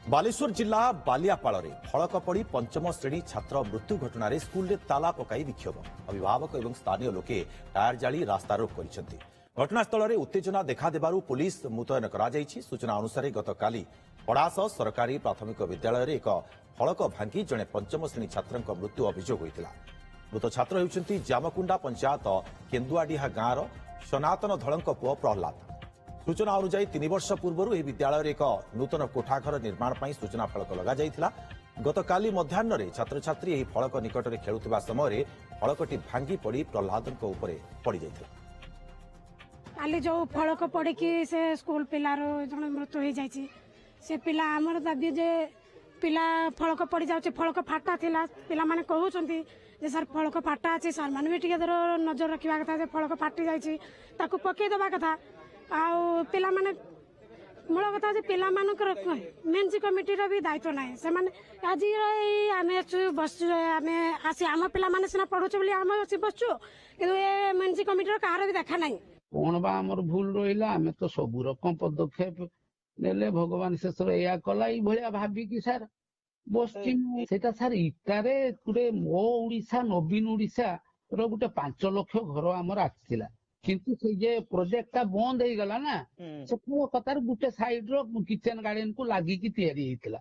बालेश्वर जिला बालियापाड़ फड़क पड़ पंचम श्रेणी छात्र मृत्यु घटन स्कूल में ताला पकाई विक्षोभ अभिभावक और स्थानीय लोके टायर जाली रास्ता रोक कर घटनास्थल में उत्तेजना देखा पुलिस मुतयन कर सूचना अनुसार गतकाली पड़ास सरकारी प्राथमिक विद्यालय एक फड़क भांगी जड़े पंचम श्रेणी छात्र मृत्यु अभियोग होता। मृत छात्र होती जामकुंडा पंचायत केन्दुआडीहा गाँव सनातन धल पुओ प्रहलाद। सूचना अनुसार 3 वर्ष पूर्व यह विद्यालय एक नूतन कोठाघर निर्माण पर सूचना फलक लग गतकाली मध्याह्न छात्र छात्री यह फलक निकट में खेलुवा समय फलकटी भांगी पड़ प्रहलाद पड़ जाता। काली जो फलक पड़ी से स्कूल पिलार जन मृत्यु हो जाए से पिला आमर दाबी जे पिला फलक पड़ जाए फलक फाटा थिला पिला माने कहउछंती जे सर फलक फाटा अछि सर मान भी टिके नजर रखा कथा जे फलक फाटी जाइछि ताकू पकई दबा कथा आ पिला माने मूल कथा जे पिला मानकर मेनसी कमिटी रो भी दायित्व नाही से माने आज आमे बस आमे आसी आम पिला माने सिना पढुछु बोली आमे आसी बसछु किंतु ए मेनसी कमिटी रो कार भी देखा नाही कौन बा आमर भूल रहा आम तो सब रकम पदक्षेप नेले भगवान शेष या कला भाया भाविकी सार बस सार इटारे गोटे मो ओडिशा नवीन ओडिशा रो गोटे 5 लाख घर आमर आसला किंतु से जे प्रोजेक्ट बंद हो गला ना से कतार गोटे साइड रो किचन गार्डन को लागिकी तैयारी होइतिला।